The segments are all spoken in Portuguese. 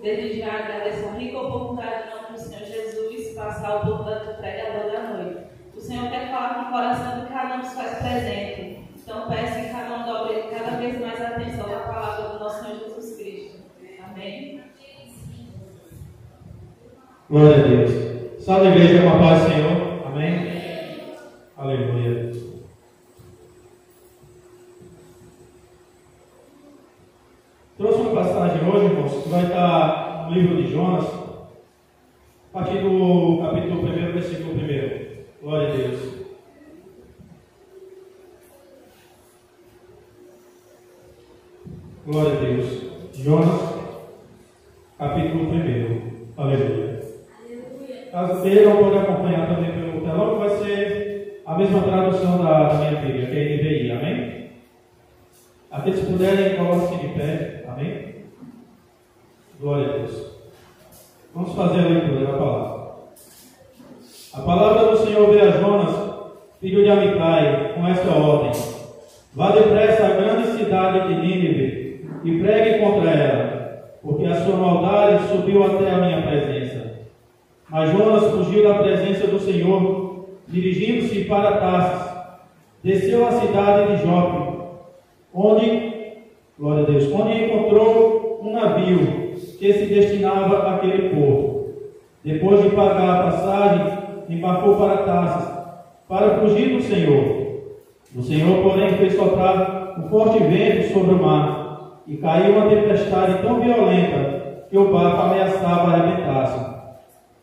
Desde já agradeço a rica oportunidade em nome do Senhor Jesus passar o dom do pregador da noite. O Senhor quer falar com o coração de cada um que se faz presente. Então peço que cada um dobre cada vez mais atenção à palavra do nosso Senhor Jesus Cristo. Amém? Glória a Deus. Salve a igreja com a paz do Senhor. Amém? Aleluia. Trouxe uma passagem hoje, irmãos, que vai estar no livro de Jonas, a partir do capítulo 1, versículo 1. Glória a Deus. Glória a Deus. Jonas, capítulo 1. Aleluia. Caso queira, não pode acompanhar também pelo telão, vai ser a mesma tradução da minha Bíblia, que é a NVI. Amém? Aqueles que puderem, coloquem de pé. Amém? Glória a Deus. Vamos fazer a leitura da palavra. A palavra do Senhor veio a Jonas, filho de Amitai, com esta ordem: vá depressa à grande cidade de Nínive e pregue contra ela, porque a sua maldade subiu até a minha presença. Mas Jonas fugiu da presença do Senhor, dirigindo-se para Tarsis. Desceu à cidade de Jope, glória a Deus, onde encontrou um navio que se destinava àquele porto. Depois de pagar a passagem, embarcou para Tarsis, para fugir do Senhor. O Senhor, porém, fez soprar um forte vento sobre o mar, e caiu uma tempestade tão violenta que o barco ameaçava arrebentar-se.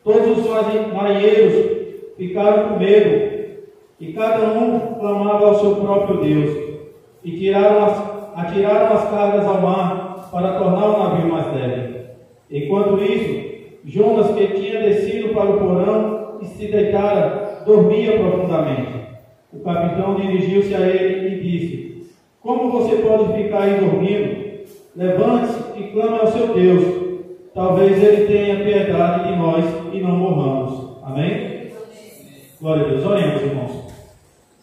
Todos os marinheiros ficaram com medo, e cada um clamava ao seu próprio Deus, e atiraram as cargas ao mar para tornar o navio mais leve. Enquanto isso, Jonas, que tinha descido para o porão e se deitara, dormia profundamente. O capitão dirigiu-se a ele e disse: como você pode ficar aí dormindo? Levante-se e clame ao seu Deus. Talvez ele tenha piedade de nós e não morramos. Amém? Glória a Deus. Oremos, irmãos.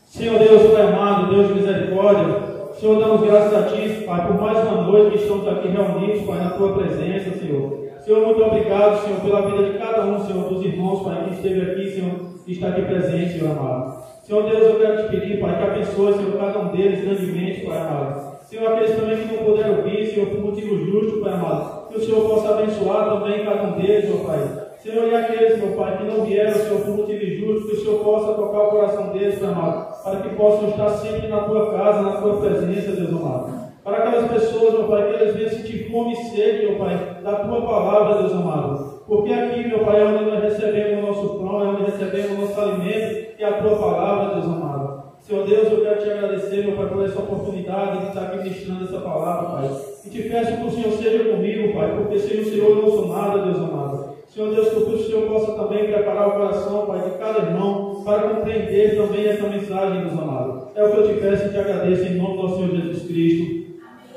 Senhor Deus, Pai amado, Deus de misericórdia, Senhor, damos graças a Ti, Pai, por mais uma noite que estamos aqui reunidos, Pai, na Tua presença, Senhor. Senhor, muito obrigado, Senhor, pela vida de cada um, Senhor, dos irmãos, Pai, que esteve aqui, Senhor, que está aqui presente, Senhor amado. Senhor Deus, eu quero Te pedir, Pai, que abençoe, Senhor, cada um deles grandemente, Pai amado. Senhor, aqueles também que não puderam vir, Senhor, por motivo justo, Pai amado, que o Senhor possa abençoar também cada um deles, meu Pai. Senhor, e aqueles, meu Pai, que não vieram, Senhor, por motivo justo, que o Senhor possa tocar o coração deles, Pai amado, para que possam estar sempre na Tua casa, na Tua presença, Deus amado. Para aquelas pessoas, meu Pai, que eles venham sentir fome e sede, meu Pai, da Tua palavra, Deus amado. Porque aqui, meu Pai, é onde nós recebemos o nosso pão, é onde recebemos o nosso alimento, e a Tua palavra, Deus amado. Senhor Deus, eu quero Te agradecer, meu Pai, por essa oportunidade de estar aqui ministrando essa palavra, Pai. E Te peço que o Senhor seja comigo, Pai, porque sem o Senhor eu não sou nada, Deus amado. Senhor Deus, que o Senhor possa também preparar o coração, Pai, de cada irmão, para compreender também essa mensagem, Deus amado. É o que eu Te peço e Te agradeço em nome do Senhor Jesus Cristo.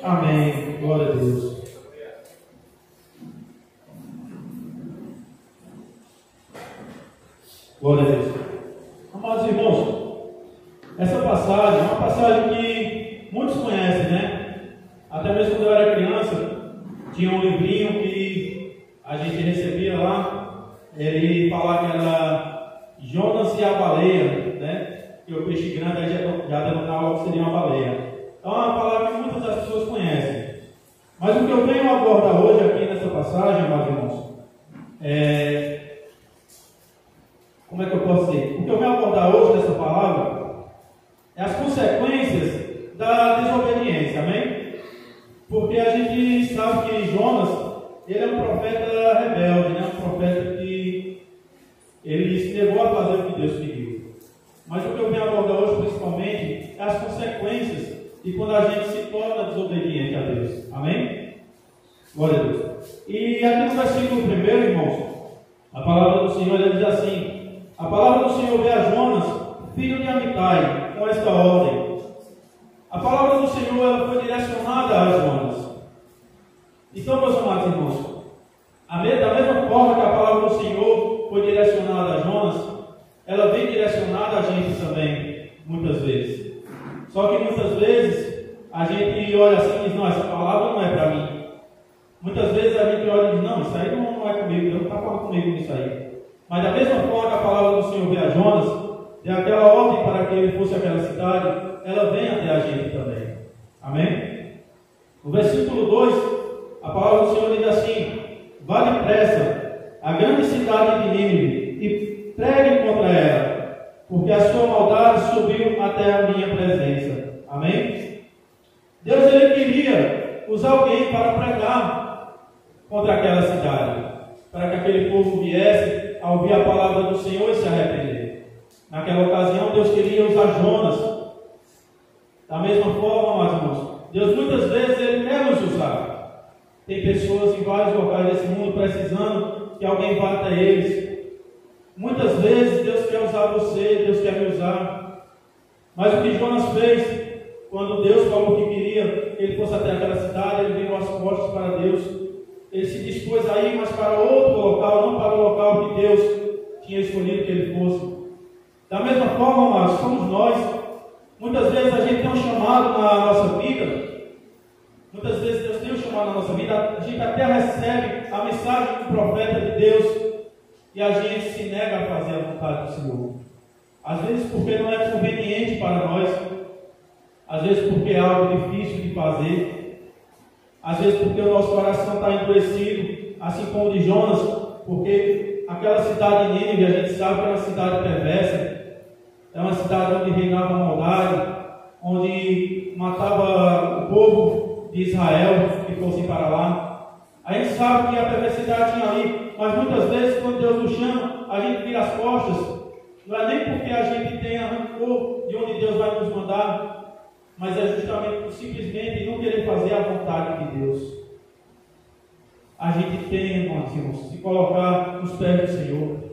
Amém. Glória a Deus. Glória a Deus. Amados irmãos, essa passagem é uma passagem que muitos conhecem, né? Até mesmo quando eu era criança, tinha um livrinho que a gente recebia lá, ele falava que era Jonas e a baleia, né? Que o peixe grande aí já denominava que seria uma baleia. Então é uma palavra que muitas das pessoas conhecem. Mas o que eu venho abordar hoje aqui nessa passagem, meus irmãos, como é que eu posso dizer? O que eu venho abordar hoje nessa palavra é as consequências da desobediência, amém? Porque a gente sabe que Jonas, ele é um profeta rebelde, né? Um profeta que ele se negou a fazer o que Deus pediu. Mas o que eu venho abordar hoje principalmente é as consequências de quando a gente se torna desobediente a Deus, amém? Glória a Deus. E aqui no versículo 1, irmãos, a palavra do Senhor diz assim: a palavra do Senhor veio a Jonas, filho de Amitai, com esta ordem. A palavra do Senhor ela foi direcionada a Jonas. Então, meus amados irmãos, da mesma forma que a palavra do Senhor foi direcionada a Jonas, ela vem direcionada a gente também, muitas vezes. Só que muitas vezes a gente olha assim e diz: não, essa palavra não é para mim. Muitas vezes a gente olha e diz, não, isso aí não é comigo, Deus não está falando comigo nisso aí. Mas da mesma forma que a palavra do Senhor veio a Jonas, deu aquela ordem para que ele fosse àquela cidade, ela vem até a gente também. Amém? No versículo 2, a palavra do Senhor diz assim: vá depressa à grande cidade de Nínive e pregue contra ela, porque a sua maldade subiu até a minha presença. Amém? Deus, ele queria usar alguém para pregar contra aquela cidade, para que aquele povo viesse a ouvir a palavra do Senhor e se arrepender. Naquela ocasião, Deus queria usar Jonas. Da mesma forma, meus irmãos, Deus muitas vezes ele quer nos usar. Tem pessoas em vários locais desse mundo precisando que alguém vá até eles. Muitas vezes Deus quer usar você, Deus quer me usar. Mas o que Jonas fez, quando Deus falou que queria que ele fosse até aquela cidade, ele virou as costas para Deus. Ele se dispôs a ir, mas para outro local, não para o local que Deus tinha escolhido que ele fosse. Da mesma forma, amados, somos nós. Muitas vezes a gente tem um chamado na nossa vida. Muitas vezes Deus tem um chamado na nossa vida. A gente até recebe a mensagem do profeta de Deus e a gente se nega a fazer a vontade do Senhor. Às vezes porque não é conveniente para nós. Às vezes porque é algo difícil de fazer. Às vezes porque o nosso coração está endurecido, assim como o de Jonas, porque aquela cidade de Nínive, a gente sabe que é uma cidade perversa. É uma cidade onde reinava a maldade, onde matava o povo de Israel que fossem para lá. A gente sabe que a perversidade tinha ali, mas muitas vezes quando Deus nos chama, a gente vira as costas. Não é nem porque a gente tenha rancor de onde Deus vai nos mandar, mas é justamente por simplesmente não querer fazer a vontade de Deus. A gente tem, irmãos, se colocar nos pés do Senhor.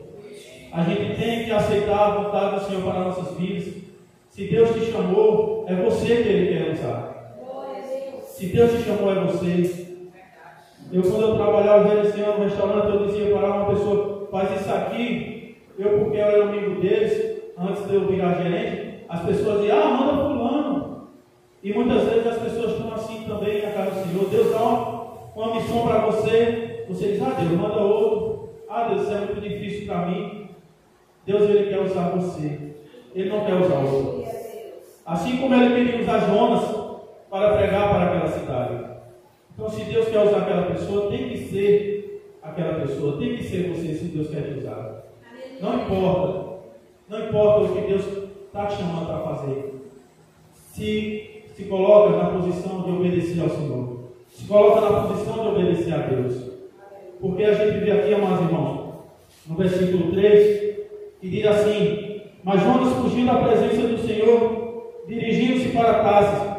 A gente tem que aceitar a vontade do Senhor para nossas vidas. Se Deus te chamou, é você que Ele quer usar. Se Deus te chamou, é você. Quando eu trabalhava gerenciando um restaurante, eu dizia para uma pessoa: faz isso aqui. Porque eu era amigo deles, antes de eu virar gerente, as pessoas diziam: manda fulano. E muitas vezes as pessoas estão assim também na casa do Senhor. Deus dá uma missão para você. Você diz: Deus, manda outro. Deus, isso é muito difícil para mim. Deus, ele quer usar você. Ele não quer usar outro. Assim como ele queria usar Jonas para pregar para aquela cidade. Então, se Deus quer usar aquela pessoa, tem que ser aquela pessoa. Tem que ser você, se Deus quer te usar. Não importa. Não importa o que Deus está te chamando para fazer. Se coloca na posição de obedecer ao Senhor. Se coloca na posição de obedecer a Deus. Porque a gente vê aqui, amados irmãos, no versículo 3, que diz assim: mas Jonas fugiu da presença do Senhor, dirigindo-se para Tarsis,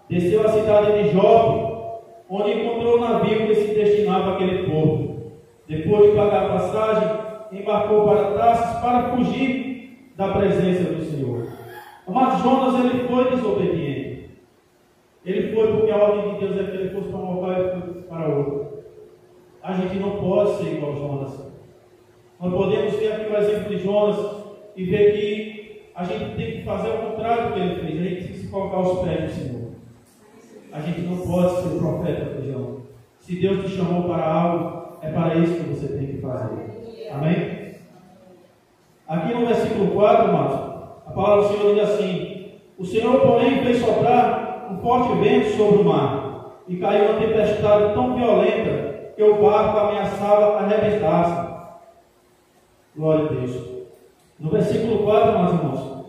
desceu à cidade de Jope, onde encontrou o navio que se destinava àquele porto. Depois de pagar a passagem, embarcou para Tarsis para fugir da presença do Senhor. Mas Jonas, ele foi desobediente. Ele foi porque a ordem de Deus é que ele fosse para um local e foi para outro. A gente não pode ser igual a Jonas. Nós podemos ver aqui o exemplo de Jonas e ver que a gente tem que fazer o contrário do que ele fez. A gente tem que se colocar aos pés do Senhor. A gente não pode ser o profeta, feijão. Se Deus te chamou para algo, é para isso que você tem que fazer. Amém? Aqui no versículo 4, amados, a palavra do Senhor diz assim: o Senhor, porém, fez soprar um forte vento sobre o mar, e caiu uma tempestade tão violenta que o barco ameaçava arrebentar-se. Glória a Deus. No versículo 4, meus irmãos,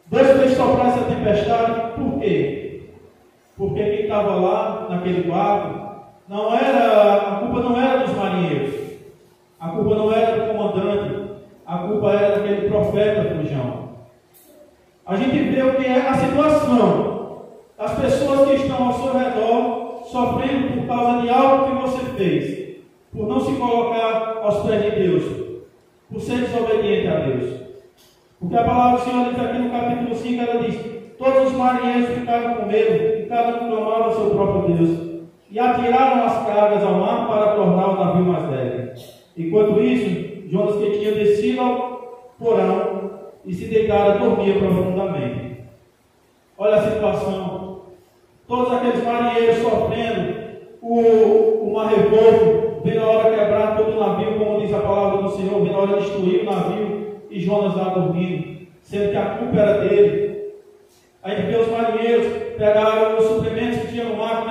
Deus fez soprar essa tempestade, por quê? Porque quem estava lá, naquele barco, a culpa não era dos marinheiros, a culpa não era do comandante, a culpa era daquele profeta fujão. A gente vê o que é a situação, as pessoas que estão ao seu redor, sofrendo por causa de algo que você fez, por não se colocar aos pés de Deus, por ser desobediente a Deus. Porque a palavra do Senhor diz aqui no capítulo 5, ela diz: todos os marinheiros ficaram com medo, e cada um clamava ao seu próprio Deus, e atiraram as cargas ao mar para tornar o navio mais leve. Enquanto isso, Jonas, que tinha descido ao porão e se deitara, dormia profundamente. Olha a situação. Todos aqueles marinheiros sofrendo, o povo, vem na hora quebrar todo o navio, como diz a palavra do Senhor, vem na hora destruir o navio, e Jonas lá dormindo, sendo que a culpa era dele. Aí vê os marinheiros, pegaram os suprimentos que tinham no mar,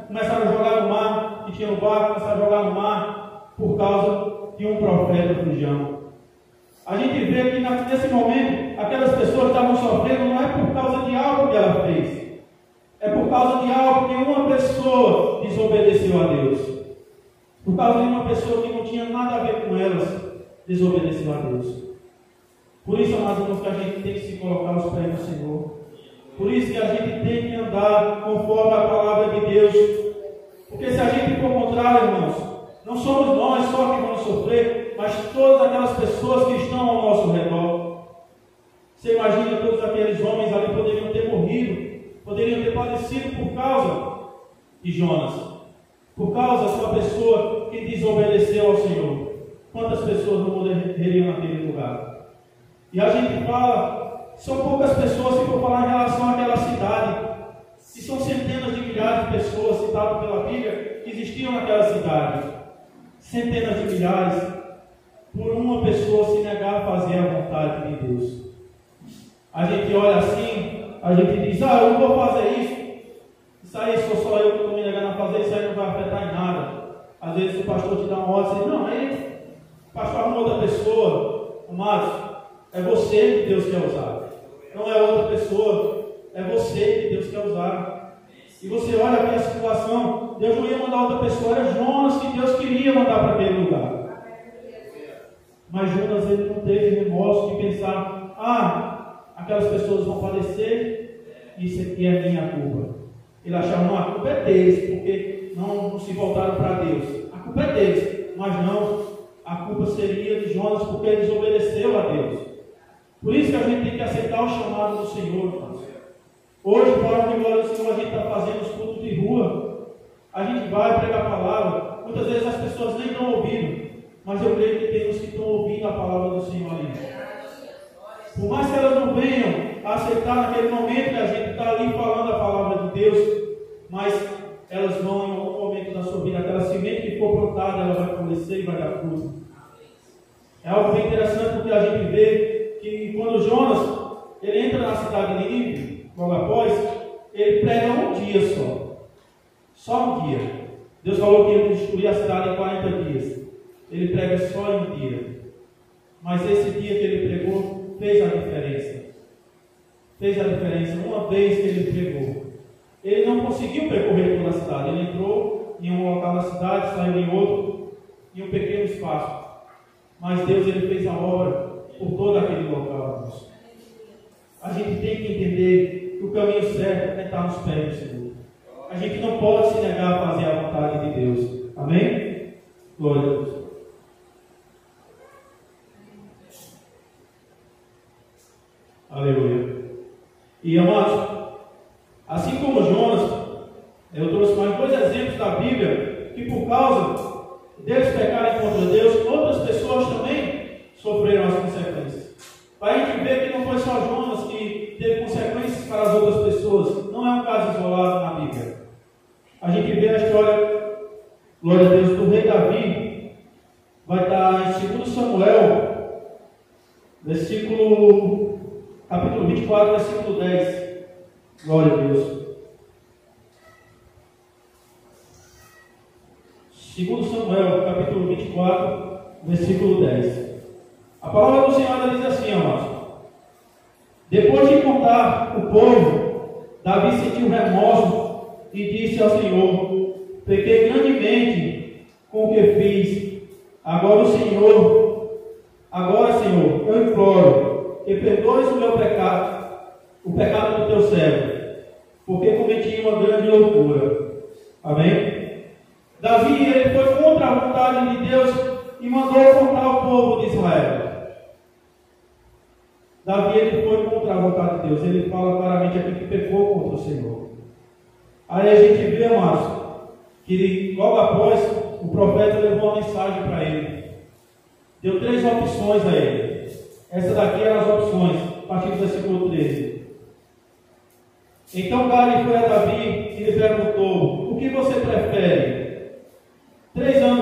começaram a jogar no mar, que tinha no barco, começaram a jogar no mar, por causa de um profeta fujão. A gente vê que nesse momento, aquelas pessoas estavam sofrendo, não é por causa de algo que ela fez, é por causa de algo que uma pessoa desobedeceu a Deus. Por causa de uma pessoa que não tinha nada a ver com elas, desobedeceu a Deus. Por isso, amados irmãos, que a gente tem que se colocar aos pés do Senhor. Por isso que a gente tem que andar conforme a palavra de Deus. Porque se a gente for contrário, irmãos, não somos nós só que vamos sofrer, mas todas aquelas pessoas que estão ao nosso redor. Você imagina, todos aqueles homens ali poderiam ter morrido, poderiam ter padecido por causa de Jonas, por causa de uma pessoa que desobedeceu ao Senhor. Quantas pessoas não morreriam naquele lugar? E a gente fala, são poucas pessoas se for falar em relação àquela cidade, e são centenas de milhares de pessoas citadas pela Bíblia que existiam naquela cidade. Centenas de milhares, por uma pessoa se negar a fazer a vontade de Deus. A gente olha assim, a gente diz, eu não vou fazer isso aí sou só eu que estou me negando a fazer, isso aí não vai afetar em nada. Às vezes o pastor te dá uma ordem e diz, não, aí o pastor arruma outra pessoa. Amados, é você que Deus quer usar, não é outra pessoa, é você que Deus quer usar. E você olha aqui a situação, Deus não ia mandar outra pessoa, era Jonas que Deus queria mandar para aquele lugar. Mas Jonas, ele não teve remorso de pensar, aquelas pessoas vão falecer, isso aqui é minha culpa. Ele achava, não, a culpa é deles, porque não se voltaram para Deus. A culpa é deles, mas não, a culpa seria de Jonas, porque ele desobedeceu a Deus. Por isso que a gente tem que aceitar o chamado do Senhor, irmãos. Hoje, para a glória do Senhor, a gente está fazendo os cultos de rua. A gente vai pregar a palavra. Muitas vezes as pessoas nem estão ouvindo, mas eu creio que tem uns que estão ouvindo a palavra do Senhor ali. Por mais que elas não venham a aceitar naquele momento que a gente está ali falando a palavra de Deus, mas elas vão em algum momento da sua vida, aquela semente que for plantada, ela vai florescer e vai dar fruto. É algo bem interessante porque a gente vê que quando Jonas ele entra na cidade de Nínive, logo após, ele prega um dia só um dia. Deus falou que ele ia destruir a cidade em 40 dias. Ele prega só em um dia. Mas esse dia que ele pregou fez a diferença. Fez a diferença. Uma vez que ele pregou, ele não conseguiu percorrer toda a cidade. Ele entrou em um local da cidade, saiu em outro, em um pequeno espaço. Mas Deus ele fez a obra por todo aquele local. Irmãos. A gente tem que entender que o caminho certo é estar nos pés do Senhor. A gente não pode se negar a fazer a vontade de Deus. Amém? Glória a Deus. Aleluia. E amados, assim como Jonas, eu trouxe mais 2 exemplos da Bíblia que por causa deles pecarem contra Deus, outras pessoas também sofreram as consequências. Para a gente ver que não foi só Jonas que teve consequências para as outras pessoas. Não é um caso isolado na Bíblia. A gente vê a história, glória a Deus, do rei Davi. Vai estar em 2 Samuel, capítulo 24, versículo 10. Glória a Deus. 2 Samuel, capítulo 24, versículo 10. A palavra do Senhor diz assim, amados. Depois de contar o povo, Davi sentiu remorso e disse ao Senhor: pequei grandemente com o que fiz. Agora, Senhor, eu imploro que perdoes o meu pecado, o pecado do teu servo, porque cometi uma grande loucura. Amém? Davi, ele foi contra a vontade de Deus e mandou contar o povo de Israel. Davi, ele foi contra a vontade de Deus. Ele fala claramente aqui que pecou contra o Senhor. Aí a gente vê, amados, que logo após o profeta levou uma mensagem para ele. Deu 3 opções a ele. Essa daqui eram as opções, a partir do versículo 13. Então Gade foi a Davi e lhe perguntou: o que você prefere? 3 anos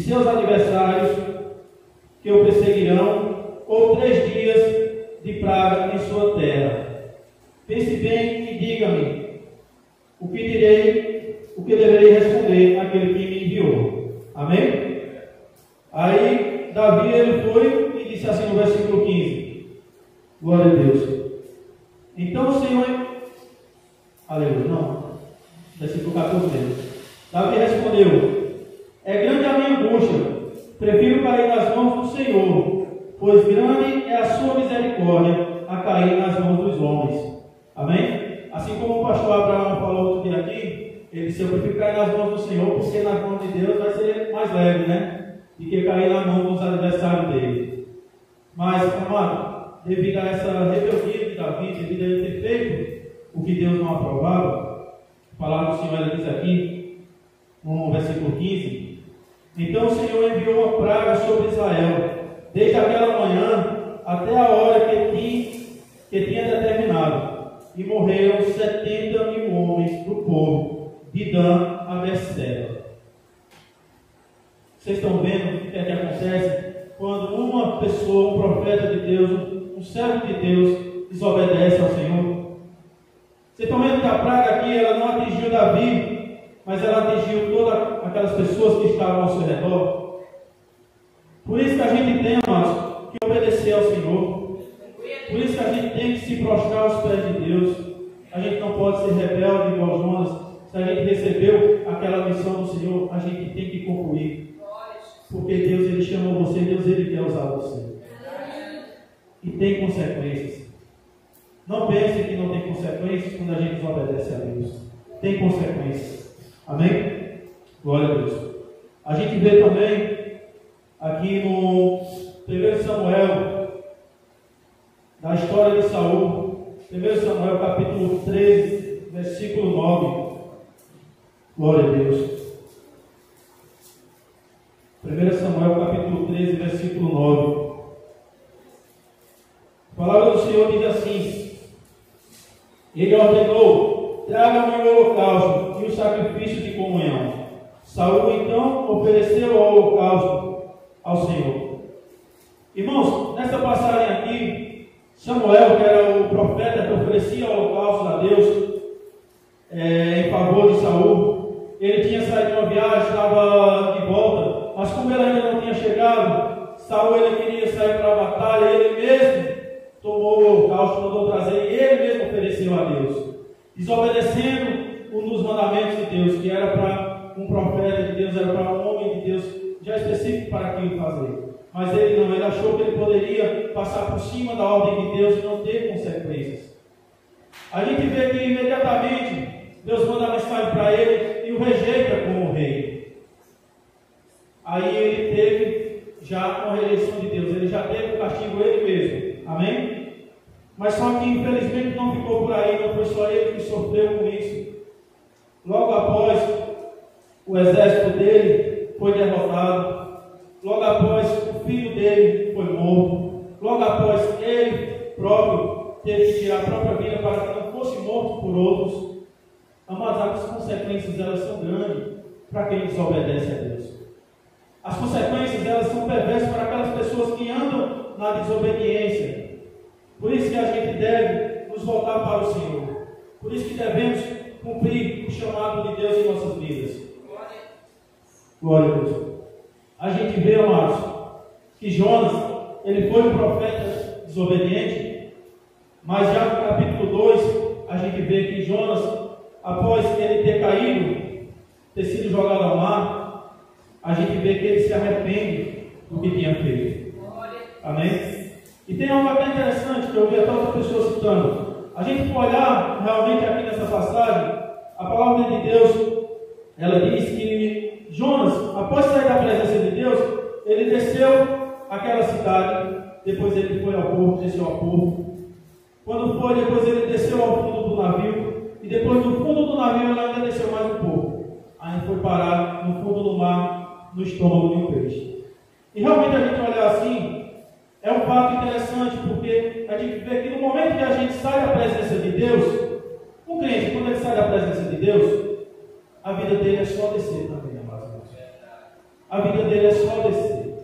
seus adversários que o perseguirão, ou 3 dias de praga em sua terra. Pense bem e diga-me o que deverei responder àquele que me enviou. Amém? Aí Davi ele foi e disse assim no versículo 15. Glória a Deus. Então o Senhor... Aleluia, não. Versículo 14 mesmo. Davi respondeu: é grande a minha angústia, prefiro cair nas mãos do Senhor, pois grande é a sua misericórdia a cair nas mãos dos homens. Amém? Assim como o pastor Abraão falou outro dia aqui, ele disse: eu prefiro cair nas mãos do Senhor, porque nas mãos de Deus vai ser mais leve, né? Do que cair na mão dos adversários dele. Mas, amado, devido a essa rebeldia de Davi, devido a ele ter feito o que Deus não aprovava, a palavra do Senhor ela diz aqui, no versículo 15: então o Senhor enviou uma praga sobre Israel, desde aquela manhã até a hora que tinha determinado, e morreram 70.000 homens do povo, de Dan a Berseba. Vocês estão vendo o que é que acontece quando uma pessoa, um profeta de Deus, um servo de Deus, desobedece ao Senhor? Vocês estão vendo que a praga aqui, ela não atingiu Davi, mas ela atingiu todas aquelas pessoas que estavam ao seu redor. Por isso que a gente tem, amados, que obedecer ao Senhor. Por isso que a gente tem que se prostrar aos pés de Deus. A gente não pode ser rebelde igual Jonas. Se a gente recebeu aquela missão do Senhor, a gente tem que concluir. Porque Deus, Ele chamou você, Deus, Ele quer usar você. E tem consequências. Não pense que não tem consequências quando a gente desobedece a Deus. Tem consequências. Amém? Glória a Deus. A gente vê também aqui no 1 Samuel, da história de Saul, 1 Samuel capítulo 13, versículo 9. Glória a Deus. 1 Samuel capítulo 13, versículo 9. A palavra do Senhor diz assim: ele ordenou: traga-me o holocausto e o sacrifício de comunhão. Saul então ofereceu o holocausto ao Senhor. Irmãos, nessa passagem aqui, Samuel, que era o profeta que oferecia o holocausto a Deus em favor de Saul, ele tinha saído de uma viagem, estava de volta, mas como ele ainda não tinha chegado, Saul ele queria sair para a batalha, ele mesmo tomou o holocausto, mandou trazer e ele mesmo ofereceu a Deus, desobedecendo um dos mandamentos de Deus, que era para um profeta de Deus, era para um homem de Deus, já específico para aquilo fazer. Mas ele não, ele achou que ele poderia passar por cima da ordem de Deus e não ter consequências. A gente vê que imediatamente Deus manda a mensagem para ele e o rejeita como rei. Aí ele teve já uma rejeição de Deus, ele já teve o castigo ele mesmo. Amém? Mas só que infelizmente não ficou por aí, não foi só ele que sofreu com isso. Logo após, o exército dele foi derrotado. Logo após, o filho dele foi morto. Logo após, ele próprio teve que tirar a própria vida para que não fosse morto por outros. Amados, as consequências elas são grandes para quem desobedece a Deus. As consequências elas são perversas para aquelas pessoas que andam na desobediência. Por isso que a gente deve nos voltar para o Senhor. Por isso que devemos cumprir o chamado de Deus em nossas vidas. Glória a Deus. A gente vê, amados, que Jonas, ele foi um profeta desobediente, mas já no capítulo 2, a gente vê que Jonas, após ele ter caído, ter sido jogado ao mar, a gente vê que ele se arrepende do que tinha feito. Amém? E tem algo até interessante que eu vi até outra pessoa citando. A gente for olhar realmente aqui nessa passagem, a palavra de Deus, ela diz que Jonas, após sair da presença de Deus, ele desceu àquela cidade, depois ele foi ao porto, desceu ao porto. Quando foi, depois ele desceu ao fundo do navio, e depois do fundo do navio ele ainda desceu mais um pouco. Aí foi parar no fundo do mar, no estômago de um peixe. E realmente a gente olhar assim, é um fato interessante, porque a gente vê que no momento que a gente sai da presença de Deus, o crente, quando ele sai da presença de Deus, a vida dele é só descer também, amados. a vida dele é só descer.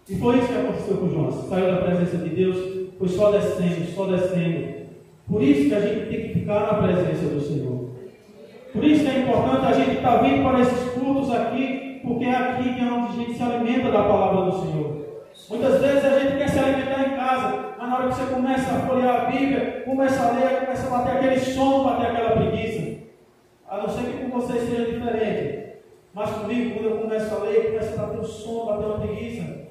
E foi isso que aconteceu com Jonas. Saiu da presença de Deus, foi só descendo, só descendo. Por isso que a gente tem que ficar na presença do Senhor. Por isso que é importante a gente estar vindo para esses cultos aqui, porque é aqui que é onde a gente se alimenta da palavra do Senhor. Muitas vezes a gente quer se alimentar em casa, mas na hora que você começa a folhear a Bíblia, começa a ler, começa a bater aquele sono, bater aquela preguiça. A não ser que com você seja diferente. Mas comigo, quando eu começo a ler, começa a bater um sono, bater uma preguiça.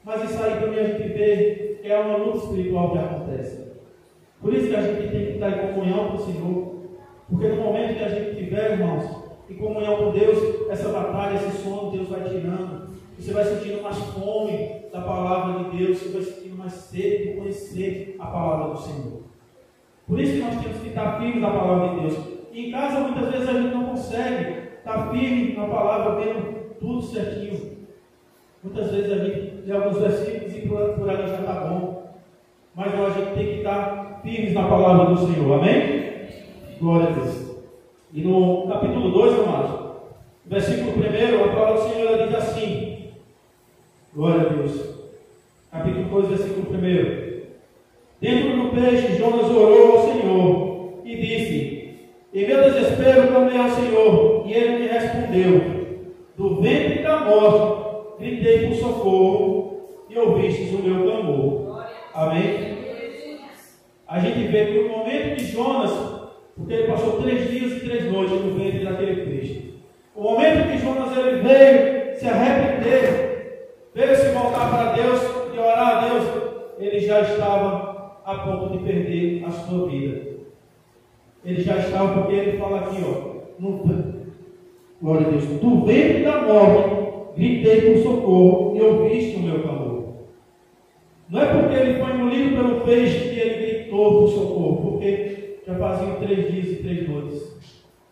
Mas isso aí também a gente vê que é uma luta espiritual que acontece. Por isso que a gente tem que estar em comunhão com o Senhor. Porque no momento que a gente tiver, irmãos, em comunhão com Deus, essa batalha, esse sono, Deus vai tirando. Você vai sentindo mais fome da palavra de Deus, você vai sentindo mais sede de conhecer a palavra do Senhor. Por isso que nós temos que estar firmes na palavra de Deus. E em casa, muitas vezes, a gente não consegue estar firme na palavra, vendo tudo certinho. Muitas vezes a gente lê alguns versículos e por ali já está bom. Mas não, a gente tem que estar firmes na palavra do Senhor. Amém? Glória a Deus. E no capítulo 2, amados, versículo 1, a palavra do Senhor ela diz assim. Glória a Deus. Capítulo 2, versículo 1. Dentro do peixe, Jonas orou ao Senhor e disse: em meu desespero clamei ao Senhor, e ele me respondeu. Do ventre da morte gritei por socorro, e ouvistes o meu clamor. Amém? A gente vê que no momento de Jonas, porque ele passou 3 dias e 3 noites no ventre daquele peixe. O momento que Jonas ele veio se arrepender, veio se voltar para Deus e orar a Deus, ele já estava a ponto de perder a sua vida. Ele já estava, porque ele fala aqui, glória a Deus, do ventre da morte gritei por socorro e ouviste o meu clamor. Não é porque ele foi engolido pelo peixe que ele gritou por socorro, porque já faziam 3 dias e 3 noites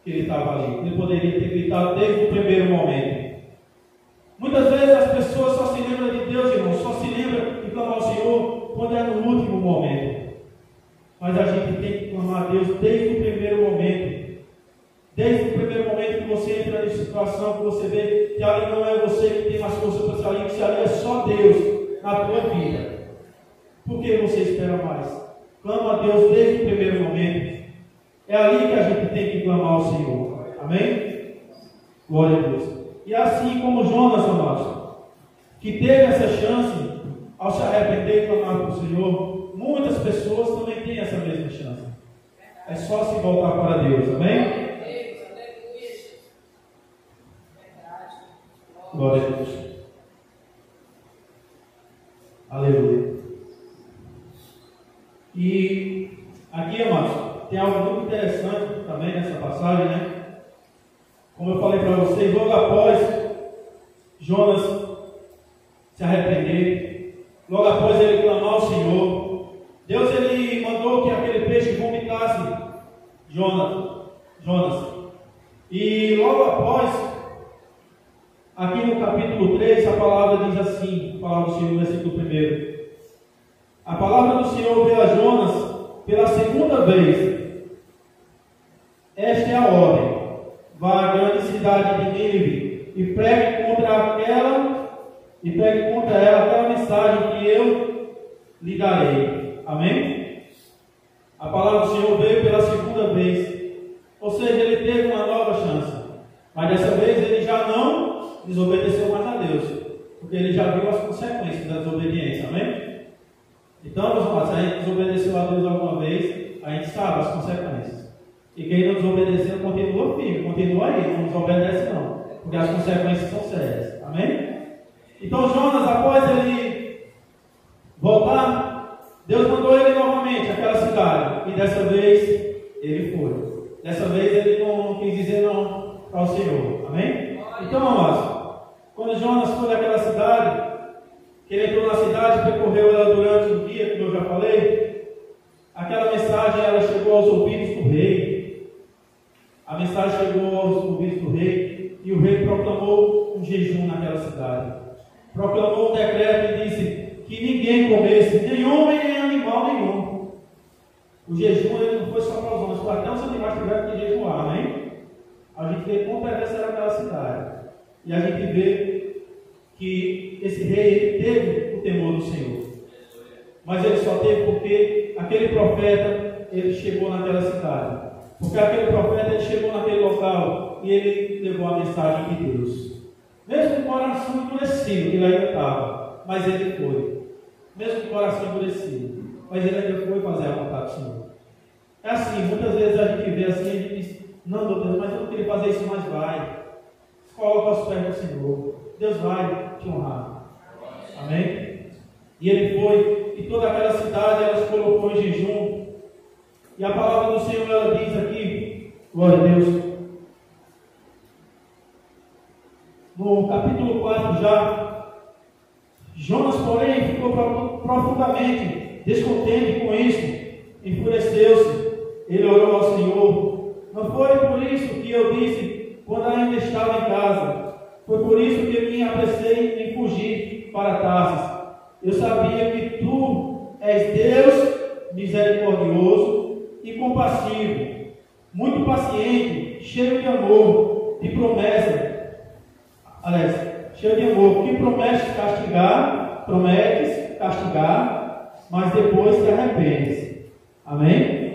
que ele estava ali. Ele poderia ter gritado desde o primeiro momento. Muitas vezes as pessoas só se lembram de Deus, irmão, só se lembram de clamar ao Senhor quando é no último momento. Mas a gente tem que clamar a Deus desde o primeiro momento. Desde o primeiro momento que você entra nessa situação, que você vê que ali não é você que tem mais força para sair, que ali é só Deus na tua vida. Por que você espera mais? Clama a Deus desde o primeiro momento. É ali que a gente tem que clamar ao Senhor. Amém? Glória a Deus. E assim como Jonas, amados, que teve essa chance ao se arrepender e clamar para o Senhor, muitas pessoas também têm essa mesma chance. É só se voltar para Deus. Amém? Glória a Deus. Aleluia. E aqui, amados, tem algo muito interessante também nessa passagem, né? Como eu falei para vocês, logo após Jonas se arrepender, logo após ele clamar ao Senhor, Deus ele mandou que aquele peixe vomitasse Jonas. E logo após, aqui no capítulo 3, a palavra diz assim, a palavra do Senhor, no versículo 1. A palavra do Senhor veio a Jonas pela segunda vez. Esta é a ordem. Vá à grande cidade de Nínive e pregue contra ela aquela mensagem que eu lhe darei. Amém? A palavra do Senhor veio pela segunda vez. Ou seja, ele teve uma nova chance. Mas dessa vez ele já não desobedeceu mais a Deus, porque ele já viu as consequências da desobediência. Amém? Então, meus irmãos, se a gente desobedeceu a Deus alguma vez, a gente sabe as consequências. E quem não desobedeceu continua firme, continua aí, não desobedece não, porque as consequências são sérias. Amém? Então Jonas, após ele voltar, Deus mandou ele novamente àquela cidade, e dessa vez ele foi. Dessa vez ele não quis dizer não para o Senhor. Amém? Então, amados, quando Jonas foi àquela cidade, que ele entrou na cidade, percorreu ela durante o dia, como eu já falei, aquela mensagem ela chegou aos ouvidos do rei. A mensagem chegou aos ouvidos do rei, e o rei proclamou um jejum naquela cidade. Proclamou um decreto e disse que ninguém comesse, nem homem, nem animal nenhum. O jejum ele não foi só para os homens, até os animais tiveram que jejuar, amém? A gente vê quão perversa era aquela cidade. E a gente vê que esse rei ele teve o temor do Senhor. Mas ele só teve porque aquele profeta ele chegou naquela cidade. Porque aquele profeta ele chegou naquele local e ele levou a mensagem de Deus. Mesmo com o coração endurecido, ele ainda estava, mas ele foi. Mesmo com o coração endurecido, mas ele ainda foi fazer a vontade do Senhor. É assim, muitas vezes a gente vê assim, a gente diz, não, meu Deus, mas eu não queria fazer isso, mas vai. Coloca aos pés do Senhor. Deus vai te honrar. Amém? E ele foi, e toda aquela cidade ela se colocou em jejum. E a palavra do Senhor ela diz aqui, glória a Deus, no capítulo 4 já, Jonas, porém, ficou profundamente descontente com isso, enfureceu-se, ele orou ao Senhor. Não foi por isso que eu disse quando ainda estava em casa, foi por isso que me apressei em fugir para Tarsis. Eu sabia que tu és Deus misericordioso e compassivo, muito paciente, cheio de amor, de promessa. Aliás, cheio de amor, que prometes castigar, mas depois te arrependes. Amém?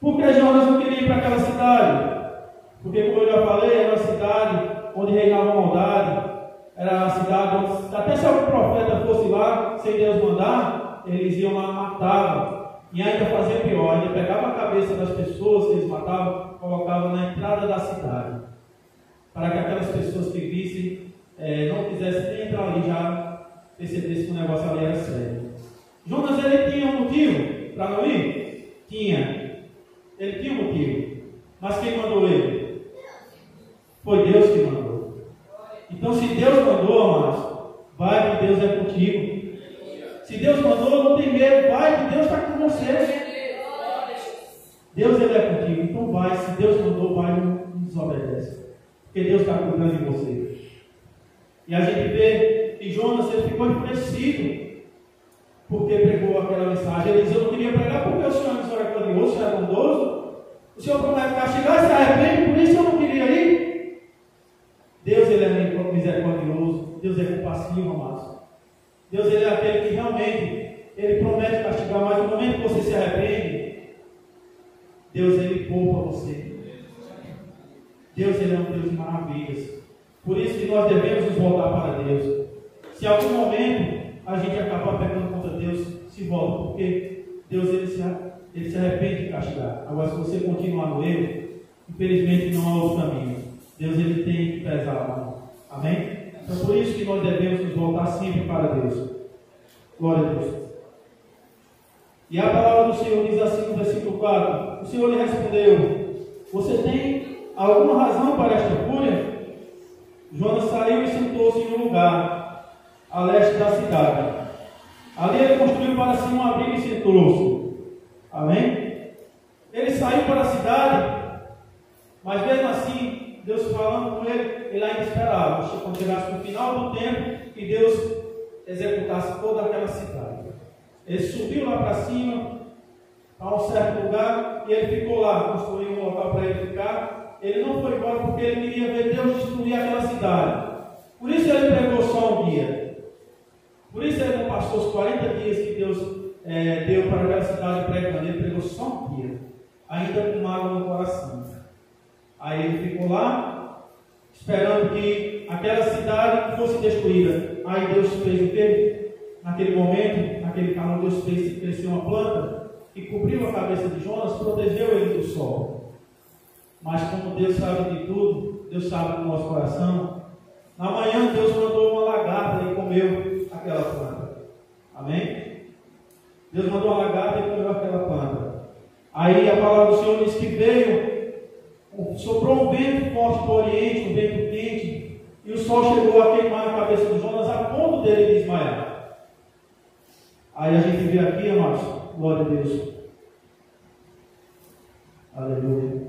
Por que Jonas não queria ir para aquela cidade? Porque, como eu já falei, era uma cidade onde reinava a maldade, era uma cidade onde, até se algum profeta fosse lá, sem Deus mandar, eles iam lá, matavam, e ainda faziam pior, ainda pegavam a cabeça das pessoas que eles matavam, colocavam na entrada da cidade, para que aquelas pessoas que vissem, não quisessem nem entrar ali, já percebessem que o negócio ali era sério. Jonas, ele tinha um motivo para não ir? Tinha. Ele tinha um motivo. Mas quem mandou ele? Foi Deus que mandou. Então, se Deus mandou, amados, vai que Deus é contigo. Se Deus mandou, não tem medo, vai que Deus está com você. Deus ele é contigo, então vai. Se Deus mandou, vai, não desobedece. Porque Deus está cuidando de você. E a gente vê que Jonas ele ficou enfurecido porque pregou aquela mensagem. Ele diz: eu não queria pregar porque o Senhor é misericordioso, o Senhor é bondoso. O Senhor promete castigar, se arrepende, por isso eu não queria ir. Deus ele é misericordioso, Deus é compassivo, amados. Deus ele é aquele que realmente ele promete castigar, mas no momento que você se arrepende, Deus ele poupa você. Deus ele é um Deus de maravilhas. Por isso que nós devemos nos voltar para Deus. Se em algum momento a gente acabar pecando contra Deus, se volta, porque Deus ele se arrepende de castigar. Agora, se você continuar no erro, infelizmente não há outro caminho. Deus ele tem que pesar. Amém? Então por isso que nós devemos nos voltar sempre para Deus. Glória a Deus. E a palavra do Senhor diz assim no versículo 4: o Senhor lhe respondeu: você tem alguma razão para esta fúria? Jonas saiu e sentou-se em um lugar a leste da cidade. Ali ele construiu para si um abrigo e sentou-se. Amém? Ele saiu para a cidade, mas mesmo assim, Deus falando com ele, ele ainda esperava quando chegasse no final do tempo que Deus executasse toda aquela cidade. Ele subiu lá para cima, a um certo lugar, e ele ficou lá, construiu um local para ele ficar. Ele não foi embora porque ele queria ver Deus destruir aquela cidade. Por isso ele pregou só um dia. Por isso ele não passou os 40 dias que Deus deu para aquela cidade pregando. Ele pregou só um dia, ainda com mágoa no coração. Aí ele ficou lá, esperando que aquela cidade fosse destruída. Aí Deus fez o quê? Naquele momento, naquele calor, Deus fez crescer uma planta que cobriu a cabeça de Jonas, protegeu ele do sol. Mas como Deus sabe de tudo, Deus sabe do nosso coração, na manhã Deus mandou uma lagarta e comeu aquela planta. Amém? Deus mandou uma lagarta e comeu aquela planta. Aí a palavra do Senhor diz que veio, soprou um vento forte do Oriente, um vento quente, e o sol chegou a queimar a cabeça de Jonas a ponto dele desmaiar. Aí a gente vê aqui, amados, glória a Deus. Aleluia.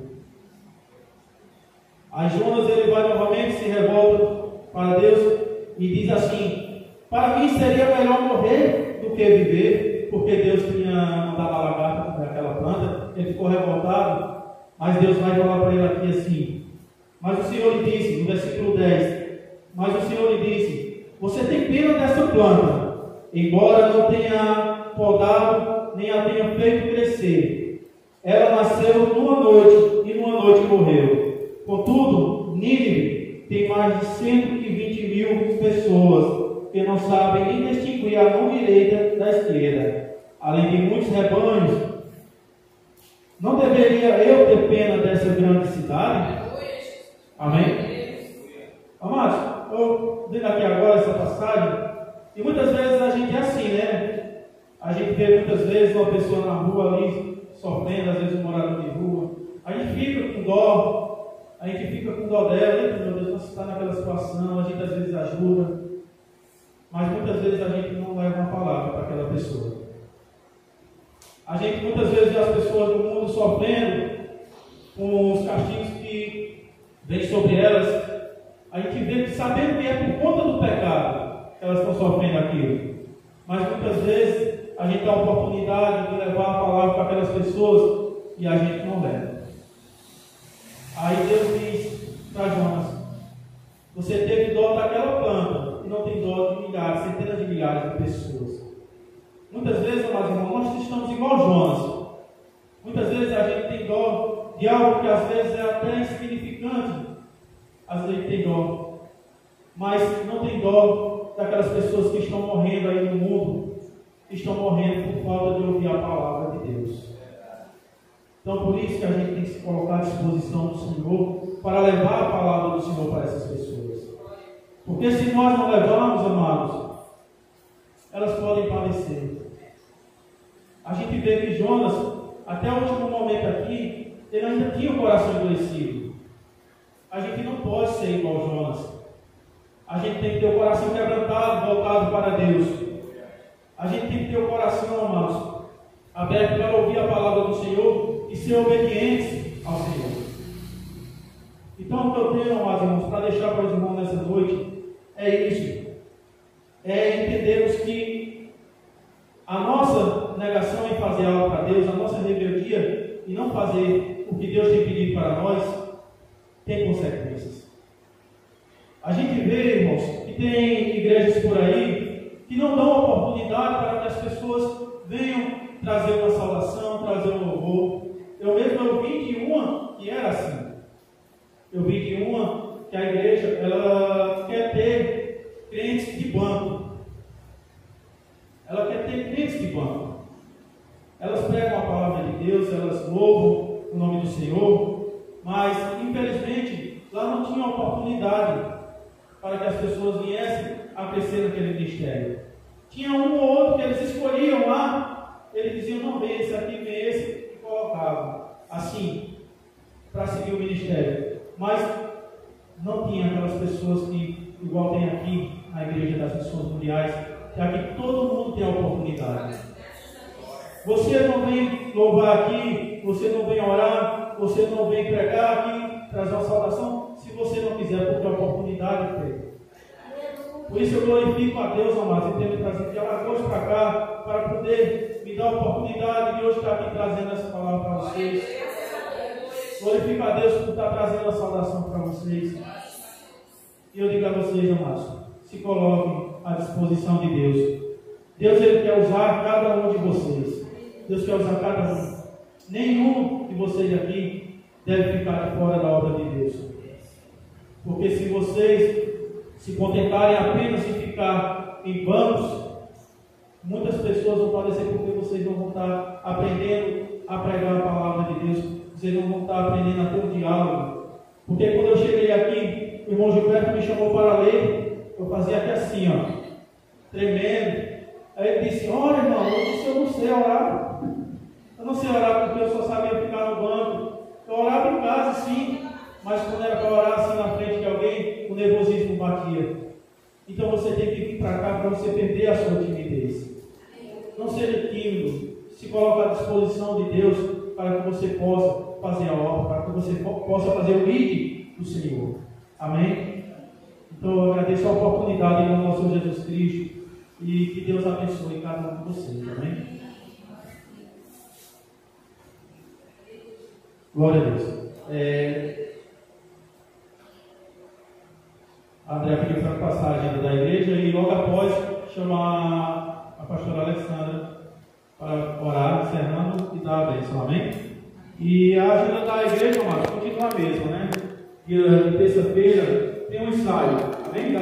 Aí Jonas ele vai novamente, se revolta para Deus e diz assim: para mim seria melhor morrer do que viver, porque Deus tinha mandado a lagarta para aquela planta. Ele ficou revoltado, mas Deus vai falar para ele aqui assim: Mas o Senhor lhe disse, no versículo 10, mas o Senhor lhe disse: você tem pena dessa planta, embora não tenha podado, nem a tenha feito crescer. Ela nasceu numa noite, e numa noite morreu. Contudo, Nínive tem mais de 120.000 pessoas que não sabem nem distinguir a mão direita da esquerda, além de muitos rebanhos. Não deveria eu ter pena dessa grande cidade? Amém? Amados, eu vendo aqui agora essa passagem, e muitas vezes a gente é assim, né? A gente vê muitas vezes uma pessoa na rua ali, sofrendo, às vezes um morador de rua. A gente fica com dó dela, eita, meu Deus, você está naquela situação, a gente às vezes ajuda, mas muitas vezes a gente não leva uma palavra para aquela pessoa. A gente muitas vezes vê as pessoas do mundo sofrendo com os castigos que vêm sobre elas. A gente vê, sabendo que é por conta do pecado que elas estão sofrendo aquilo. Mas muitas vezes a gente dá a oportunidade de levar a palavra para aquelas pessoas e a gente não leva. Aí Deus diz para Jonas: você teve dó daquela planta e não tem dó de milhares, centenas de milhares de pessoas. Muitas vezes, amados irmãos, nós estamos igual Jonas. Muitas vezes a gente tem dó de algo que às vezes é até insignificante. Às vezes tem dó, mas não tem dó daquelas pessoas que estão morrendo aí no mundo, que estão morrendo por falta de ouvir a palavra de Deus. Então, por isso que a gente tem que se colocar à disposição do Senhor para levar a palavra do Senhor para essas pessoas. Porque se nós não levarmos, amados, elas podem padecer. A gente vê que Jonas, até o último momento aqui, ele ainda tinha o coração endurecido. A gente não pode ser igual Jonas. A gente tem que ter o coração quebrantado, voltado para Deus. A gente tem que ter o coração, amados, aberto para ouvir a palavra do Senhor e ser obedientes ao Senhor. Então, o que eu tenho, amados irmãos, para deixar para os irmãos nessa noite, é isso. É entendermos que a nossa negação em fazer algo para Deus, a nossa rebeldia em não fazer o que Deus tem pedido para nós, tem consequências. A gente vê, irmãos, que tem igrejas por aí que não dão oportunidade para que as pessoas venham trazer uma saudação, trazer um louvor. Eu vi de uma que era assim. Eu vi de uma que a igreja, ela quer ter crentes de banco. Ela quer ter crentes de banco. Elas pregam a palavra de Deus, elas louvam o nome do Senhor, mas, infelizmente, lá não tinha oportunidade para que as pessoas viessem a crescer naquele ministério. Tinha um ou outro que eles escolhiam lá, eles diziam: não, vem esse aqui, vem esse, e colocavam assim, para seguir o ministério. Mas não tinha aquelas pessoas que, igual tem aqui na Igreja das Missões Mundiais, que aqui todo mundo tem a oportunidade. Você não vem louvar aqui, você não vem orar, você não vem pregar aqui, trazer uma saudação, se você não quiser, porque a oportunidade tem. Por isso eu glorifico a Deus, amados, em ter me trazido de Alagoas para cá, para poder me dar a oportunidade de hoje estar aqui trazendo essa palavra para vocês. Glorifico a Deus por estar trazendo a saudação para vocês. E eu digo a vocês, amados, se coloquem à disposição de Deus. Deus, Ele quer usar cada um de vocês. Deus quer usar cada um. Nenhum de vocês aqui deve ficar de fora da obra de Deus. Porque se vocês se contentarem apenas em ficar em bancos, muitas pessoas vão padecer porque vocês não vão estar aprendendo a pregar a palavra de Deus. Vocês não vão estar aprendendo a ter um diálogo. Porque quando eu cheguei aqui, o irmão Gilberto me chamou para ler, eu fazia até assim, ó, tremendo. Aí ele disse: olha, irmão, eu não sei orar. Eu não sei orar porque eu só sabia ficar no banco. Eu orava em casa, sim, mas quando era para orar assim na frente de alguém, o nervosismo batia. Então você tem que vir para cá para você perder a sua timidez. Não seja tímido. Se coloque à disposição de Deus para que você possa fazer a obra, para que você possa fazer o lead do Senhor. Amém? Então eu agradeço a oportunidade em nome do nosso Jesus Cristo e que Deus abençoe cada um de vocês. Amém? Glória a Deus. A André pediu para passar a agenda da igreja e logo após chamar a pastora Alexandra para orar, encerrando e dar a bênção, amém? E a agenda da igreja, amados, continua a mesma, né? E terça-feira tem um ensaio, amém?